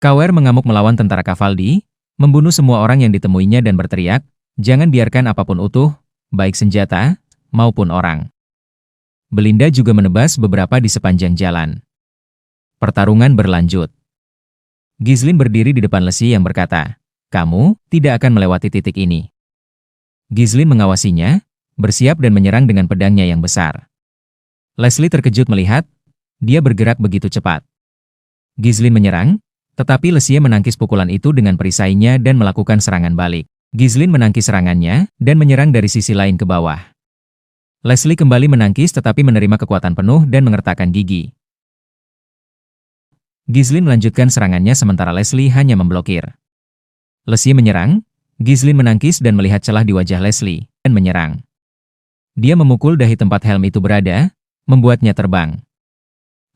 Kawer mengamuk melawan tentara Cavaldi, membunuh semua orang yang ditemuinya dan berteriak, jangan biarkan apapun utuh, baik senjata, maupun orang. Belinda juga menebas beberapa di sepanjang jalan. Pertarungan berlanjut. Ghislaine berdiri di depan Leslie yang berkata, kamu tidak akan melewati titik ini. Ghislaine mengawasinya, bersiap dan menyerang dengan pedangnya yang besar. Leslie terkejut melihat, dia bergerak begitu cepat. Ghislaine menyerang, tetapi Leslie menangkis pukulan itu dengan perisainya dan melakukan serangan balik. Ghislaine menangkis serangannya dan menyerang dari sisi lain ke bawah. Leslie kembali menangkis tetapi menerima kekuatan penuh dan mengertakkan gigi. Ghislaine melanjutkan serangannya sementara Leslie hanya memblokir. Leslie menyerang, Ghislaine menangkis dan melihat celah di wajah Leslie, dan menyerang. Dia memukul dahi tempat helm itu berada, membuatnya terbang.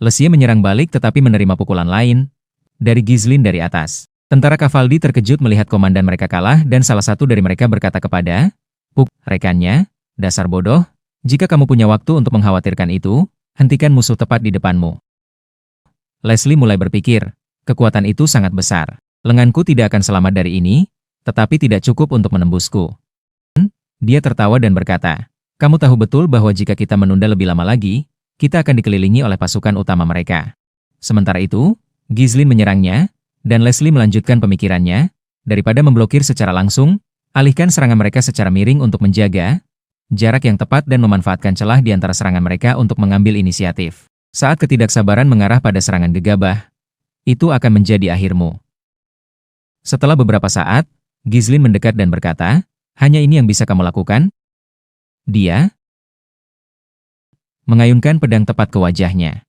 Leslie menyerang balik tetapi menerima pukulan lain, dari Ghislaine dari atas. Tentara Cavaldi terkejut melihat komandan mereka kalah dan salah satu dari mereka berkata kepada rekannya, dasar bodoh, jika kamu punya waktu untuk mengkhawatirkan itu, hentikan musuh tepat di depanmu. Leslie mulai berpikir, kekuatan itu sangat besar. Lenganku tidak akan selamat dari ini, tetapi tidak cukup untuk menembusku. Dia tertawa dan berkata, kamu tahu betul bahwa jika kita menunda lebih lama lagi, kita akan dikelilingi oleh pasukan utama mereka. Sementara itu, Ghislaine menyerangnya, dan Leslie melanjutkan pemikirannya, daripada memblokir secara langsung, alihkan serangan mereka secara miring untuk menjaga jarak yang tepat dan memanfaatkan celah di antara serangan mereka untuk mengambil inisiatif. Saat ketidaksabaran mengarah pada serangan gegabah, itu akan menjadi akhirmu. Setelah beberapa saat, Ghislaine mendekat dan berkata, hanya ini yang bisa kamu lakukan? Dia mengayunkan pedang tepat ke wajahnya.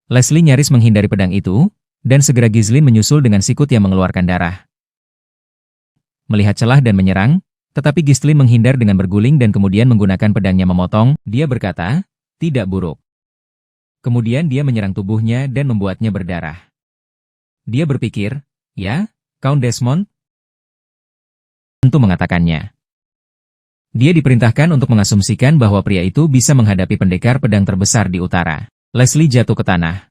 Leslie nyaris menghindari pedang itu, dan segera Ghislaine menyusul dengan sikut yang mengeluarkan darah. Melihat celah dan menyerang, tetapi Ghislaine menghindar dengan berguling dan kemudian menggunakan pedangnya memotong, dia berkata, tidak buruk. Kemudian dia menyerang tubuhnya dan membuatnya berdarah. Dia berpikir, ya, Count Desmond? Tentu mengatakannya. Dia diperintahkan untuk mengasumsikan bahwa pria itu bisa menghadapi pendekar pedang terbesar di utara. Leslie jatuh ke tanah.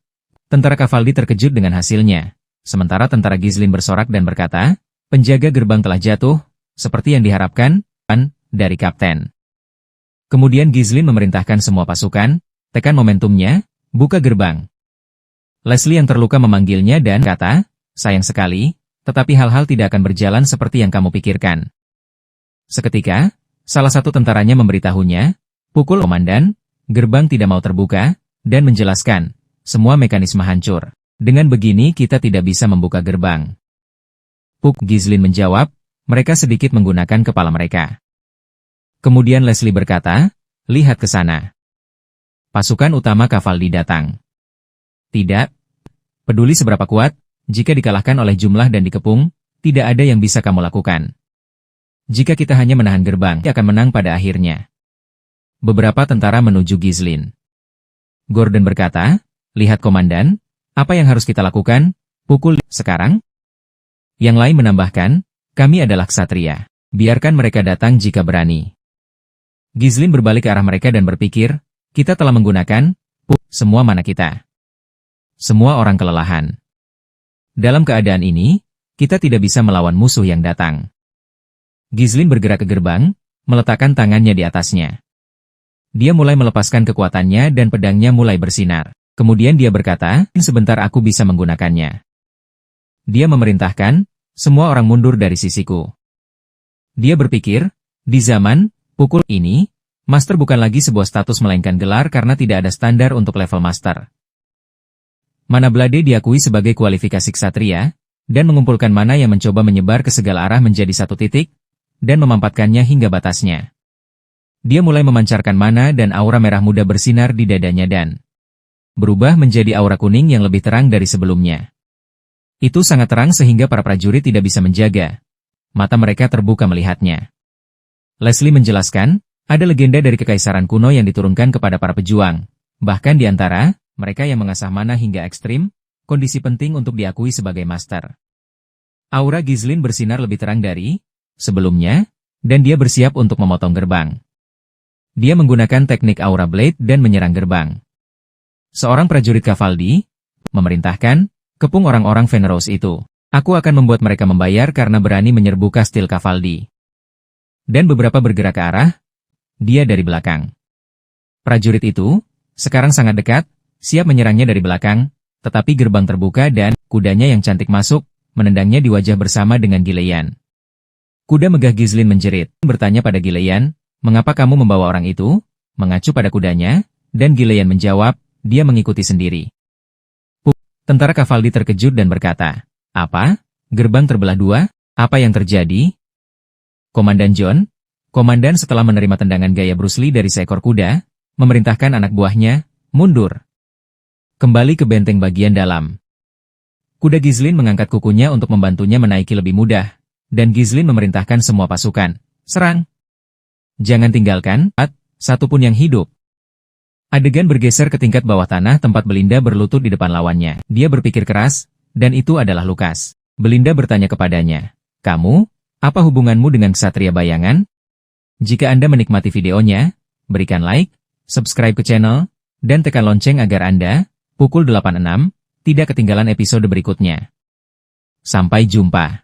Tentara Cavaldi terkejut dengan hasilnya. Sementara tentara Ghislaine bersorak dan berkata, penjaga gerbang telah jatuh, seperti yang diharapkan, dari kapten. Kemudian Ghislaine memerintahkan semua pasukan, tekan momentumnya, buka gerbang. Leslie yang terluka memanggilnya dan kata, sayang sekali, tetapi hal-hal tidak akan berjalan seperti yang kamu pikirkan. Seketika, salah satu tentaranya memberitahunya, pukul komandan, gerbang tidak mau terbuka, dan menjelaskan, semua mekanisme hancur. Dengan begini kita tidak bisa membuka gerbang. Ghislaine menjawab, mereka sedikit menggunakan kepala mereka. Kemudian Leslie berkata, lihat ke sana. Pasukan utama Cavaldi datang. Tidak peduli seberapa kuat, jika dikalahkan oleh jumlah dan dikepung, tidak ada yang bisa kamu lakukan. Jika kita hanya menahan gerbang, kita akan menang pada akhirnya. Beberapa tentara menuju Ghislaine. Gordon berkata, lihat komandan, apa yang harus kita lakukan? Pukul sekarang? Yang lain menambahkan, kami adalah ksatria. Biarkan mereka datang jika berani. Ghislaine berbalik ke arah mereka dan berpikir, kita telah menggunakan semua mana kita. Semua orang kelelahan. Dalam keadaan ini, kita tidak bisa melawan musuh yang datang. Ghislaine bergerak ke gerbang, meletakkan tangannya di atasnya. Dia mulai melepaskan kekuatannya dan pedangnya mulai bersinar. Kemudian dia berkata, sebentar aku bisa menggunakannya. Dia memerintahkan, semua orang mundur dari sisiku. Dia berpikir, di zaman pukul ini, master bukan lagi sebuah status melainkan gelar karena tidak ada standar untuk level master. Mana Blade diakui sebagai kualifikasi ksatria, dan mengumpulkan mana yang mencoba menyebar ke segala arah menjadi satu titik, dan memampatkannya hingga batasnya. Dia mulai memancarkan mana dan aura merah muda bersinar di dadanya dan berubah menjadi aura kuning yang lebih terang dari sebelumnya. Itu sangat terang sehingga para prajurit tidak bisa menjaga. Mata mereka terbuka melihatnya. Leslie menjelaskan, ada legenda dari kekaisaran kuno yang diturunkan kepada para pejuang. Bahkan di antara mereka yang mengasah mana hingga ekstrim, kondisi penting untuk diakui sebagai master. Aura Ghislaine bersinar lebih terang dari sebelumnya, dan dia bersiap untuk memotong gerbang. Dia menggunakan teknik Aura Blade dan menyerang gerbang. Seorang prajurit Cavaldi memerintahkan, Kepung orang-orang Veneros itu. Aku akan membuat mereka membayar karena berani menyerbu Kastil Cavaldi. Dan beberapa bergerak ke arah dia dari belakang. Prajurit itu sekarang sangat dekat, siap menyerangnya dari belakang, tetapi gerbang terbuka dan kudanya yang cantik masuk, menendangnya di wajah bersama dengan Gilean. Kuda megah Ghislaine menjerit, bertanya pada Gilean, "Mengapa kamu membawa orang itu?" Mengacu pada kudanya, dan Gilean menjawab, "Dia mengikuti sendiri." Tentara Cavaldi terkejut dan berkata, "Apa? Gerbang terbelah dua? Apa yang terjadi?" Komandan John, komandan setelah menerima tendangan gaya Bruce Lee dari seekor kuda, memerintahkan anak buahnya, "Mundur. Kembali ke benteng bagian dalam." Kuda Ghislaine mengangkat kukunya untuk membantunya menaiki lebih mudah, dan Ghislaine memerintahkan semua pasukan, "Serang. Jangan tinggalkan satu pun yang hidup." Adegan bergeser ke tingkat bawah tanah tempat Belinda berlutut di depan lawannya. Dia berpikir keras, dan itu adalah Lukas. Belinda bertanya kepadanya, "Kamu, apa hubunganmu dengan Ksatria Bayangan?" Jika Anda menikmati videonya, berikan like, subscribe ke channel, dan tekan lonceng agar Anda, pukul 86, tidak ketinggalan episode berikutnya. Sampai jumpa.